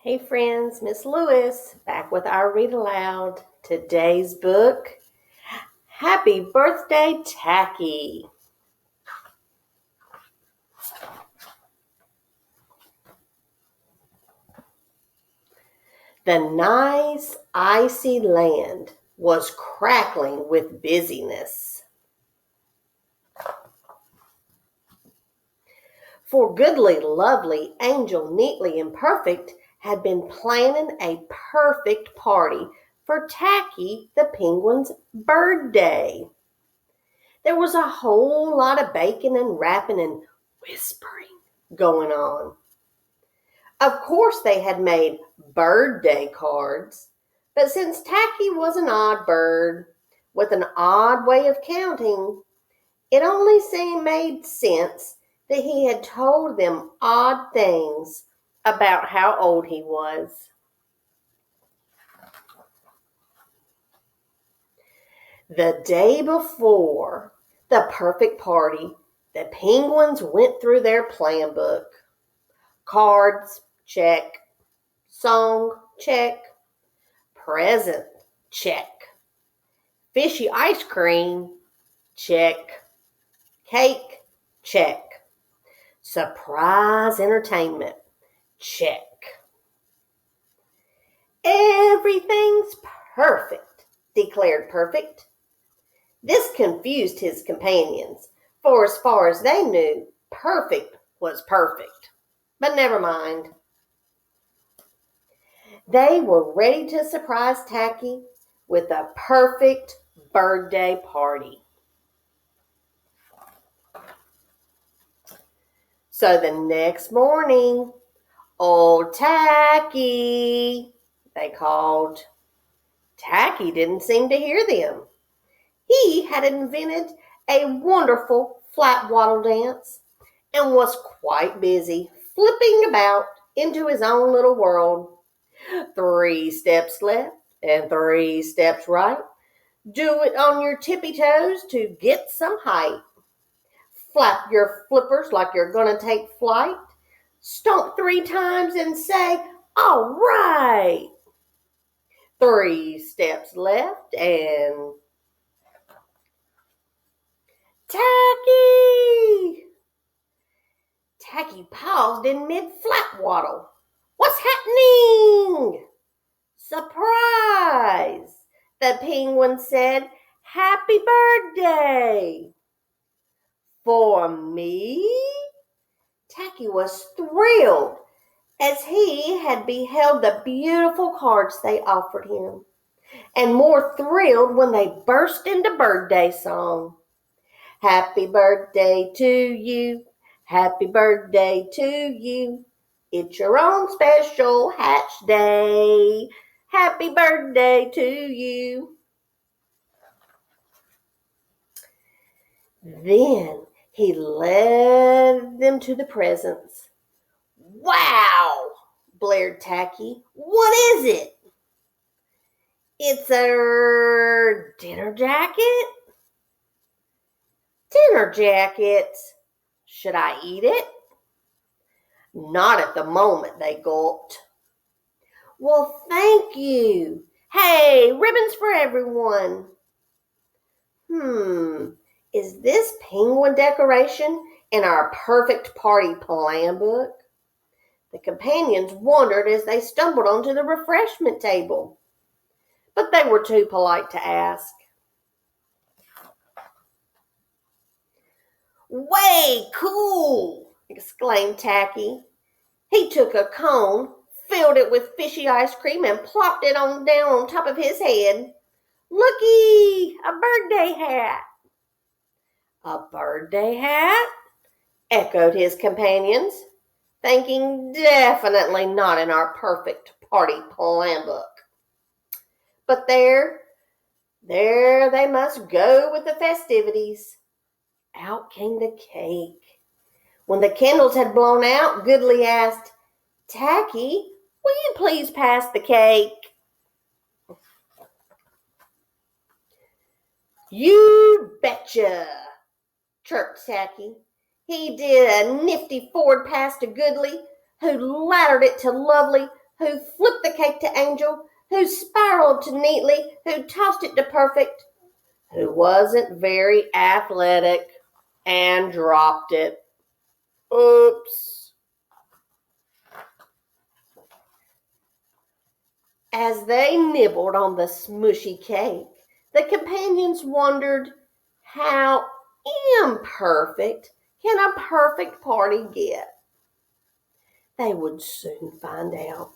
Hey friends, Miss Lewis, back with our read aloud. Today's book, Happy Birthday, Tacky. The nice, icy land was crackling with busyness. For Goodly, Lovely, Angel, Neatly, and Perfect had been planning a perfect party for Tacky the penguin's birthday. There was a whole lot of baking and rapping and whispering going on. Of course, they had made birthday cards, but since Tacky was an odd bird with an odd way of counting, it only made sense that he had told them odd things about how old he was. The day before the perfect party, the penguins went through their plan book. Cards, check. Song, check. Present, check. Fishy ice cream, check. Cake, check. Surprise entertainment, check. Everything's perfect, declared Perfect. This confused his companions, for as far as they knew, Perfect was perfect. But never mind. They were ready to surprise Tacky with a perfect birthday party. So the next morning, "Old Tacky," they called. Tacky didn't seem to hear them. He had invented a wonderful flat waddle dance and was quite busy flipping about into his own little world. 3 steps left and 3 steps right. Do it on your tippy toes to get some height. Flap your flippers like you're going to take flight. Stomp 3 times and say, "All right." 3 steps left and Tacky! Tacky paused in mid-flat waddle. "What's happening?" "Surprise!" the penguin said. "Happy birthday!" "For me?" Tacky was thrilled as he had beheld the beautiful cards they offered him, and more thrilled when they burst into birthday song. "Happy birthday to you, happy birthday to you. It's your own special hatch day. Happy birthday to you." Then he led them to the presents. "Wow!" blared Tacky. "What is it?" "It's a dinner jacket." "Dinner jacket? Should I eat it?" "Not at the moment," they gulped. "Well, thank you. Hey, ribbons for everyone." Is this penguin decoration in our perfect party plan book?" The companions wondered as they stumbled onto the refreshment table, but they were too polite to ask. "Way cool!" exclaimed Tacky. He took a cone, filled it with fishy ice cream, and plopped it down on top of his head. "Looky, a birthday hat." "A birthday hat?" echoed his companions, thinking definitely not in our perfect party plan book. But there they must go with the festivities. Out came the cake. When the candles had blown out, Goodly asked, "Tacky, will you please pass the cake?" "You betcha," chirped Tacky. He did a nifty forward pass to Goodly, who laddered it to Lovely, who flipped the cake to Angel, who spiraled to Neatly, who tossed it to Perfect, who wasn't very athletic and dropped it. Oops. As they nibbled on the smushy cake, the companions wondered, how imperfect can a perfect party get? They would soon find out.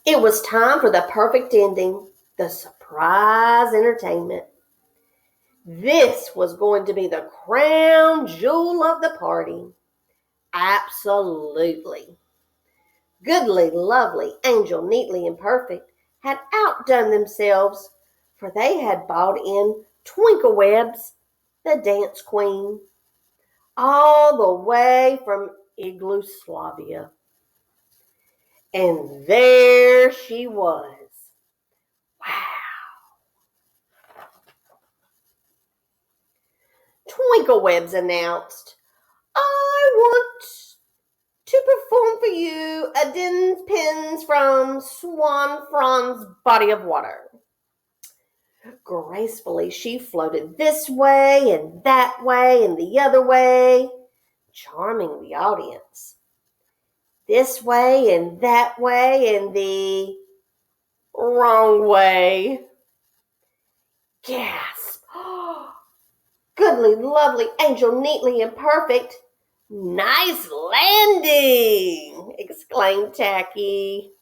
It was time for the perfect ending, the surprise entertainment. This was going to be the crown jewel of the party. Absolutely. Goodly, Lovely, Angel, Neatly, and Perfect had outdone themselves, for they had brought in Twinklewebs, the dance queen, all the way from Yugoslavia. And there she was. Wow. Twinklewebs announced, I want to perform for you a dance pins from Swan Fran's body of water. Gracefully she floated this way and the other way, charming the audience. This way and the wrong way. Gasp! Goodly, Lovely, Angel, Neatly, and Perfect. Nice landing! Exclaimed Tacky.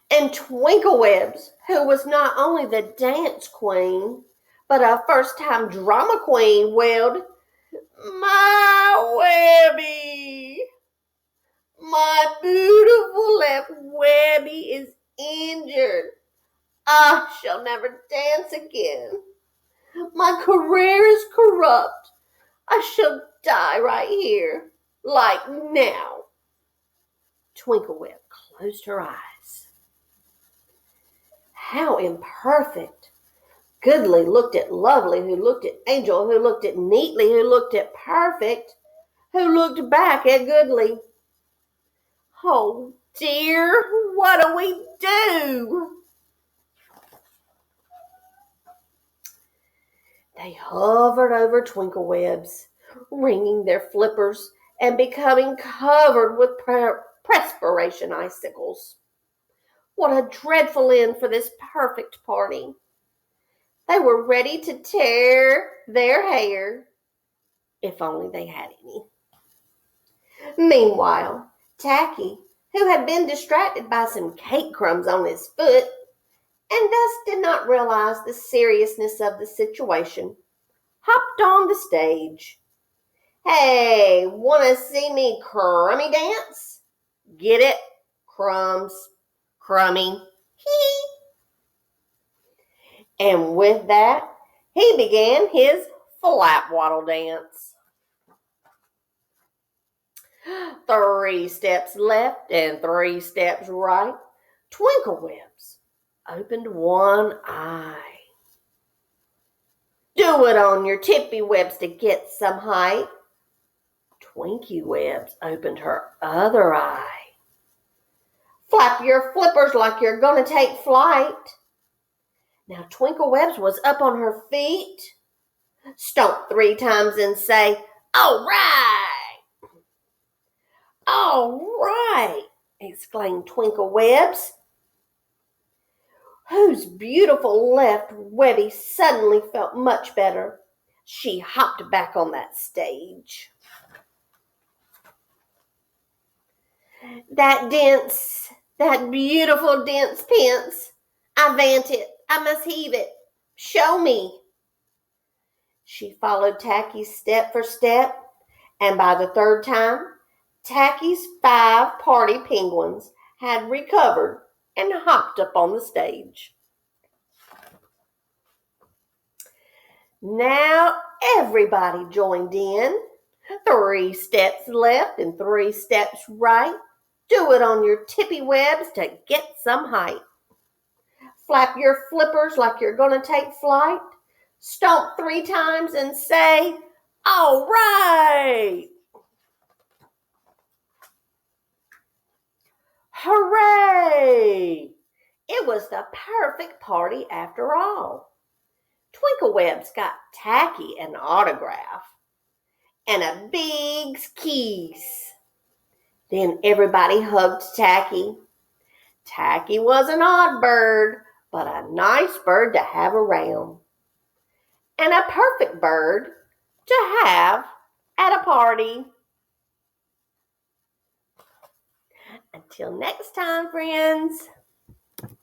And Twinklewebs, who was not only the dance queen, but a first-time drama queen, wailed, My Webby! My beautiful left Webby is injured. I shall never dance again. My career is corrupt. I shall die right here, like now. Twinkleweb closed her eyes. How imperfect. Goodly looked at Lovely, who looked at Angel, who looked at Neatly, who looked at Perfect, who looked back at Goodly. Oh dear, what do we do? They hovered over Twinklewebs, wringing their flippers and becoming covered with perspiration icicles. What a dreadful end for this perfect party. They were ready to tear their hair, if only they had any. Meanwhile, Tacky, who had been distracted by some cake crumbs on his foot, and thus did not realize the seriousness of the situation, hopped on the stage. Hey, wanna see me crummy dance? Get it? Crumbs. Crummy. Hee. And with that, he began his flap waddle dance. 3 steps left and 3 steps right. Twinklewebs opened one eye. Do it on your tippy webs to get some height. Twinklewebs opened her other eye. Flap your flippers like you're gonna take flight. Now Twinklewebs was up on her feet. Stomp 3 times and say, all right. All right, exclaimed Twinklewebs, whose beautiful left Webby suddenly felt much better. She hopped back on that stage. That beautiful dense pence, I vant it, I must heave it. Show me. She followed Tacky step for step, and by the 3rd time, Tacky's 5 party penguins had recovered and hopped up on the stage. Now everybody joined in. 3 steps left and 3 steps right. Do it on your tippy webs to get some height. Flap your flippers like you're going to take flight. Stomp 3 times and say, all right. It was the perfect party after all. Twinklewebs got Tacky an autograph and a big kiss. Then everybody hugged Tacky. Tacky was an odd bird, but a nice bird to have around. And a perfect bird to have at a party. Until next time, friends.